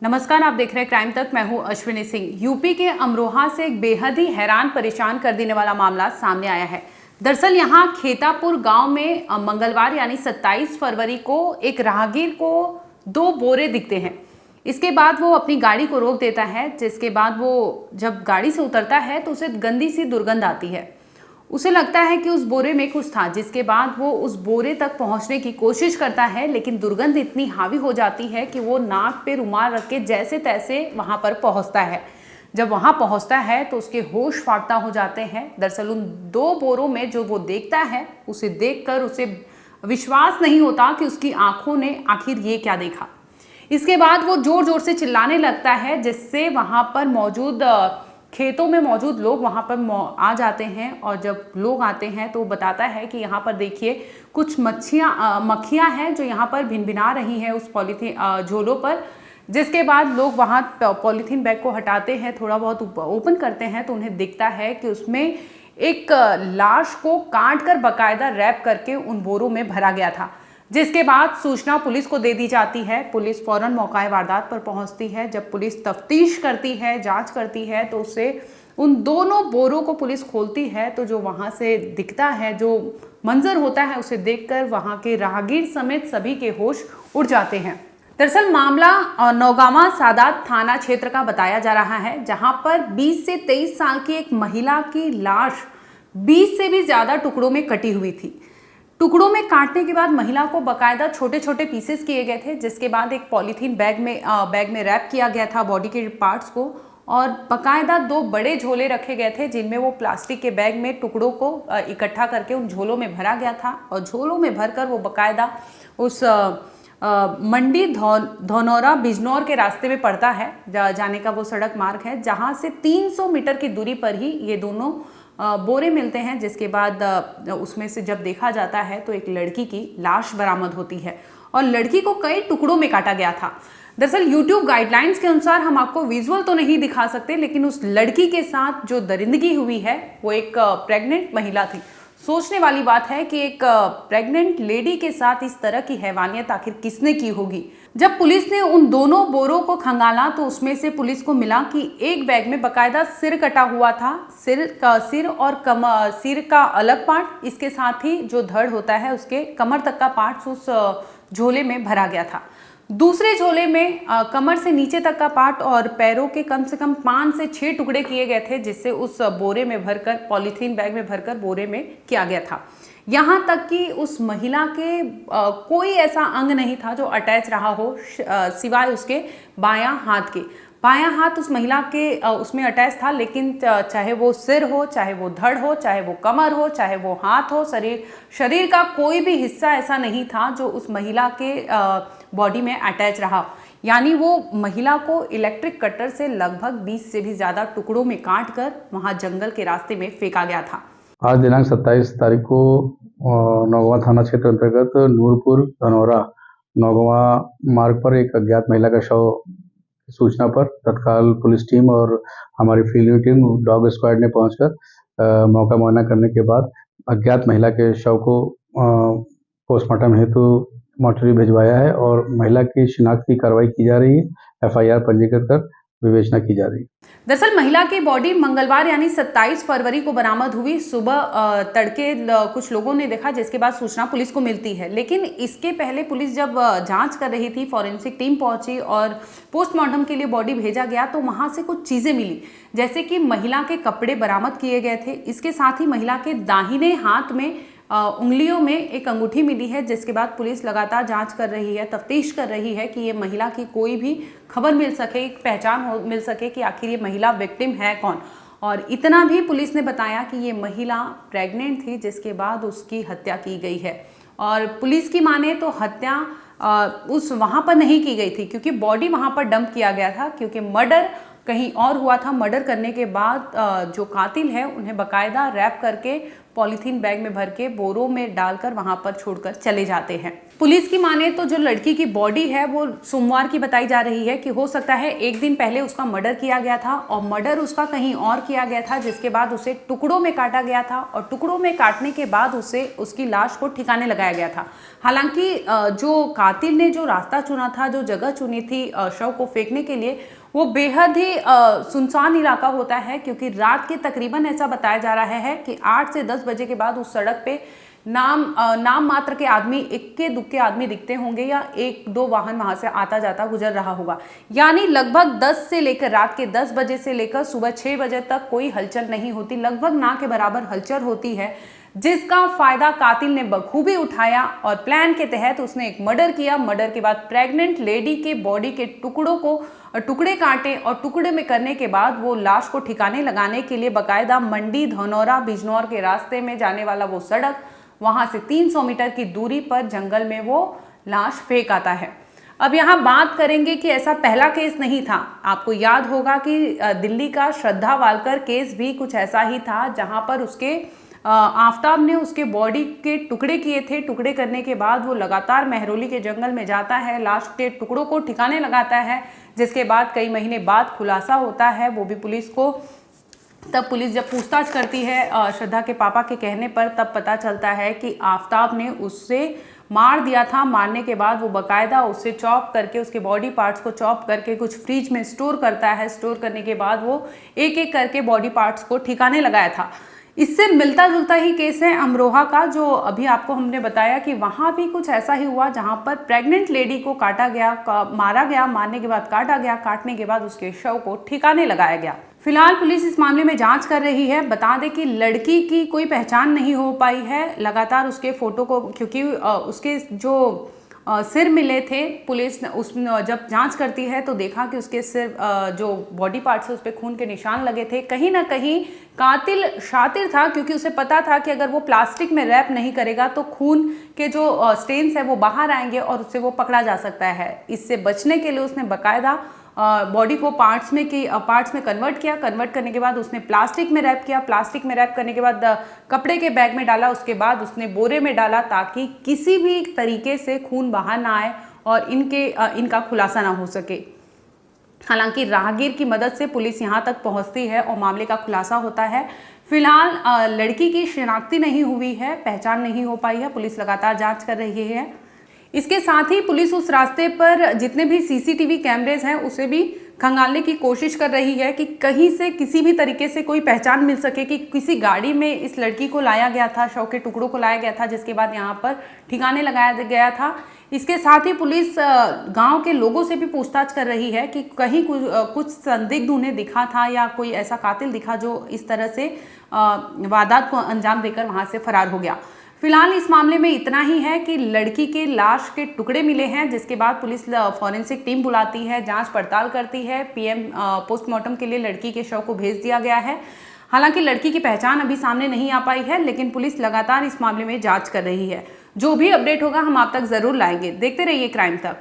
नमस्कार, आप देख रहे हैं क्राइम तक। मैं हूं अश्विनी सिंह। यूपी के अमरोहा से एक बेहद ही हैरान परेशान कर देने वाला मामला सामने आया है। दरअसल यहां खेतापुर गांव में मंगलवार यानी 27 फरवरी को एक राहगीर को 2 बोरे दिखते हैं। इसके बाद वो अपनी गाड़ी को रोक देता है, जिसके बाद वो जब गाड़ी से उतरता है तो उसे गंदी सी दुर्गंध आती है। उसे लगता है कि उस बोरे में कुछ था, जिसके बाद वो उस बोरे तक पहुंचने की कोशिश करता है, लेकिन दुर्गंध इतनी हावी हो जाती है कि वो नाक पे रुमाल रख के जैसे तैसे वहां पर पहुंचता है। जब वहां पहुंचता है तो उसके होश फाख्ता हो जाते हैं। दरअसल उन 2 बोरों में जो वो देखता है, उसे देखकर उसे विश्वास नहीं होता कि उसकी आंखों ने आखिर ये क्या देखा। इसके बाद वो जोर जोर से चिल्लाने लगता है, जिससे वहां पर मौजूद खेतों में मौजूद लोग वहां पर आ जाते हैं। और जब लोग आते हैं तो वो बताता है कि यहाँ पर देखिए कुछ मक्खियाँ हैं जो यहाँ पर भिनभिना रही हैं उस पॉलीथीन झोलों पर। जिसके बाद लोग वहाँ पॉलीथीन बैग को हटाते हैं, थोड़ा बहुत ओपन करते हैं तो उन्हें दिखता है कि उसमें एक लाश को काट कर बाकायदा रैप करके उन बोरों में भरा गया था। जिसके बाद सूचना पुलिस को दे दी जाती है। पुलिस फौरन मौका वारदात पर पहुंचती है। जब पुलिस तफ्तीश करती है, जांच करती है, तो उससे उन दोनों बोरों को पुलिस खोलती है तो जो वहां से दिखता है, जो मंजर होता है, उसे देखकर वहां के राहगीर समेत सभी के होश उड़ जाते हैं। दरअसल मामला नौगावा सादात थाना क्षेत्र का बताया जा रहा है, जहां पर 20 से 23 साल की एक महिला की लाश 20 से भी ज्यादा टुकड़ों में कटी हुई थी। टुकड़ों में काटने के बाद महिला को बाकायदा छोटे छोटे पीसेस किए गए थे, जिसके बाद एक पॉलीथीन बैग में रैप किया गया था बॉडी के पार्ट्स को, और बाकायदा 2 बड़े झोले रखे गए थे जिनमें वो प्लास्टिक के बैग में टुकड़ों को इकट्ठा करके उन झोलों में भरा गया था। और झोलों में भरकर वो बाकायदा उस मंडी धनौरा बिजनौर के रास्ते में पड़ता है, जाने का वो सड़क मार्ग है, जहाँ से 300 मीटर की दूरी पर ही ये दोनों बोरे मिलते हैं। जिसके बाद उसमें से जब देखा जाता है तो एक लड़की की लाश बरामद होती है और लड़की को कई टुकड़ों में काटा गया था। दरअसल YouTube गाइडलाइंस के अनुसार हम आपको विजुअल तो नहीं दिखा सकते, लेकिन उस लड़की के साथ जो दरिंदगी हुई है वो एक प्रेग्नेंट महिला थी। सोचने वाली बात है कि एक प्रेग्नेंट लेडी के साथ इस तरह की हैवानियत आखिर किसने की होगी। जब पुलिस ने उन दोनों बोरों को खंगाला तो उसमें से पुलिस को मिला कि एक बैग में बाकायदा सिर कटा हुआ था। सिर और सिर का अलग पार्ट, इसके साथ ही जो धड़ होता है उसके कमर तक का पार्ट उस झोले में भरा गया था। दूसरे झोले में कमर से नीचे तक का पार्ट और पैरों के कम से कम 5 से 6 टुकड़े किए गए थे, जिससे उस बोरे में भरकर, पॉलीथीन बैग में भरकर बोरे में किया गया था। यहाँ तक कि उस महिला के कोई ऐसा अंग नहीं था जो अटैच रहा हो, सिवाय उसके बायां हाथ के। बायां हाथ उस महिला के उसमें अटैच था, लेकिन चाहे वो सिर हो, चाहे वो धड़ हो, चाहे वो कमर हो, चाहे वो हाथ हो, शरीर का कोई भी हिस्सा ऐसा नहीं था जो उस महिला के बॉडी में अटैच रहा। यानी वो महिला को इलेक्ट्रिक कटर से लगभग 20 से भी ज़्यादा टुकड़ों में काट कर वहाँ जंगल के रास्ते में फेंका गया था। आज दिनांक 27 तारीख को नौगावा थाना क्षेत्र अंतर्गत नूरपुर धनौरा नौगावा मार्ग पर एक अज्ञात महिला का शव सूचना पर तत्काल पुलिस टीम और हमारी फील्ड टीम डॉग स्क्वाड ने पहुंचकर मौका मुआयना करने के बाद अज्ञात महिला के शव को पोस्टमार्टम हेतु मोर्चरी भिजवाया है और महिला की शिनाख्त की कार्रवाई की जा रही है। FIR पंजीकृत कर विवेचना की जा रही है। दरअसल महिला की बॉडी मंगलवार यानी 27 फरवरी को बरामद हुई। सुबह तड़के कुछ लोगों ने देखा, जिसके बाद सूचना पुलिस को मिलती है। लेकिन इसके पहले पुलिस जब जांच कर रही थी, फॉरेंसिक टीम पहुंची और पोस्टमार्टम के लिए बॉडी भेजा गया, तो वहां से कुछ चीजें मिली, जैसे कि महिला के कपड़े बरामद किए गए थे। इसके साथ ही महिला के दाहिने हाथ में उंगलियों में एक अंगूठी मिली है। जिसके बाद पुलिस लगातार जांच कर रही है, तफ्तीश कर रही है कि ये महिला की कोई भी खबर मिल सके, पहचान मिल सके कि आखिर ये महिला विक्टिम है कौन। और इतना भी पुलिस ने बताया कि ये महिला प्रेग्नेंट थी, जिसके बाद उसकी हत्या की गई है। और पुलिस की माने तो हत्या उस वहाँ पर नहीं की गई थी, क्योंकि बॉडी वहाँ पर डंप किया गया था, क्योंकि मर्डर कहीं और हुआ था। मर्डर करने के बाद जो कातिल है उन्हें बाकायदा रैप करके पॉलीथीन बैग में भर के बोरों में डालकर वहां पर छोड़कर चले जाते हैं। पुलिस की माने तो जो लड़की की बॉडी है वो सोमवार की बताई जा रही है कि हो सकता है एक दिन पहले उसका मर्डर किया गया था और मर्डर उसका कहीं और किया गया था, जिसके बाद उसे टुकड़ों में काटा गया था और टुकड़ों में काटने के बाद उसे उसकी लाश को ठिकाने लगाया गया था। हालांकि जो कातिल ने जो रास्ता चुना था, जो जगह चुनी थी शव को फेंकने के लिए, वो बेहद ही सुनसान इलाका होता है, क्योंकि रात के तकरीबन ऐसा बताया जा रहा है कि 8 से 10 बजे के बाद उस सड़क पे नाम मात्र के आदमी, इक्के दुक्के आदमी दिखते होंगे या एक दो वाहन वहां से आता जाता गुजर रहा होगा। यानी लगभग 10 से लेकर रात के 10 बजे से लेकर सुबह 6 बजे तक कोई हलचल नहीं होती, लगभग ना के बराबर हलचल होती है, जिसका फायदा कातिल ने बखूबी उठाया और प्लान के तहत उसने एक मर्डर किया। मर्डर के बाद प्रेग्नेंट लेडी के बॉडी के टुकड़े काटे और टुकड़े में करने के बाद वो लाश को ठिकाने लगाने के लिए बकायदा मंडी धनौरा बिजनौर के रास्ते में जाने वाला वो सड़क, वहां से 300 मीटर की दूरी पर जंगल में वो लाश फेंक आता है। अब यहाँ बात करेंगे कि ऐसा पहला केस नहीं था। आपको याद होगा कि दिल्ली का श्रद्धा वालकर केस भी कुछ ऐसा ही था, जहां पर उसके आफताब ने उसके बॉडी के टुकड़े किए थे। टुकड़े करने के बाद वो लगातार मेहरौली के जंगल में जाता है, लाश के टुकड़ों को ठिकाने लगाता है, जिसके बाद कई महीने बाद खुलासा होता है, वो भी पुलिस को। तब पुलिस जब पूछताछ करती है श्रद्धा के पापा के कहने पर, तब पता चलता है कि आफताब ने उससे मार दिया था। मारने के बाद वो बकायदा उससे चॉप करके, उसके बॉडी पार्ट्स को चॉप करके कुछ फ्रिज में स्टोर करता है। स्टोर करने के बाद वो एक एक करके बॉडी पार्ट्स को ठिकाने लगाया था। इससे मिलता जुलता ही केस है अमरोहा का, जो अभी आपको हमने बताया कि वहां भी कुछ ऐसा ही हुआ, जहां पर प्रेग्नेंट लेडी को काटा गया, मारा गया, मारने के बाद काटा गया, काटने के बाद उसके शव को ठिकाने लगाया गया। फिलहाल पुलिस इस मामले में जांच कर रही है। बता दें कि लड़की की कोई पहचान नहीं हो पाई है। लगातार उसके फोटो को, क्योंकि उसके जो सिर मिले थे, पुलिस ने जब जांच करती है तो देखा कि उसके सिर जो बॉडी पार्ट्स है उस पर खून के निशान लगे थे। कहीं ना कहीं कातिल शातिर था, क्योंकि उसे पता था कि अगर वो प्लास्टिक में रैप नहीं करेगा तो खून के जो स्टेन्स है वो बाहर आएंगे और उससे वो पकड़ा जा सकता है। इससे बचने के लिए उसने बाकायदा बॉडी को पार्ट्स में कन्वर्ट किया। कन्वर्ट करने के बाद उसने प्लास्टिक में रैप किया। प्लास्टिक में रैप करने के बाद कपड़े के बैग में डाला, उसके बाद उसने बोरे में डाला, ताकि किसी भी तरीके से खून बाहर ना आए और इनका खुलासा ना हो सके। हालांकि राहगीर की मदद से पुलिस यहां तक पहुंचती है और मामले का खुलासा होता है। फिलहाल लड़की की शिनाख्ती नहीं हुई है, पहचान नहीं हो पाई है। पुलिस लगातार जांच कर रही है। इसके साथ ही पुलिस उस रास्ते पर जितने भी सीसीटीवी कैमरेज हैं उसे भी खंगालने की कोशिश कर रही है कि कहीं से किसी भी तरीके से कोई पहचान मिल सके कि किसी गाड़ी में इस लड़की को लाया गया था, शव के टुकड़ों को लाया गया था, जिसके बाद यहाँ पर ठिकाने लगाया गया था। इसके साथ ही पुलिस गांव के लोगों से भी पूछताछ कर रही है कि कहीं कुछ संदिग्ध उन्हें दिखा था या कोई ऐसा कातिल दिखा जो इस तरह से वारदात को अंजाम देकर वहां से फरार हो गया। फिलहाल इस मामले में इतना ही है कि लड़की के लाश के टुकड़े मिले हैं, जिसके बाद पुलिस फॉरेंसिक टीम बुलाती है, जांच पड़ताल करती है। पीएम पोस्टमार्टम के लिए लड़की के शव को भेज दिया गया है। हालांकि लड़की की पहचान अभी सामने नहीं आ पाई है, लेकिन पुलिस लगातार इस मामले में जांच कर रही है। जो भी अपडेट होगा हम आप तक जरूर लाएंगे। देखते रहिए क्राइम तक।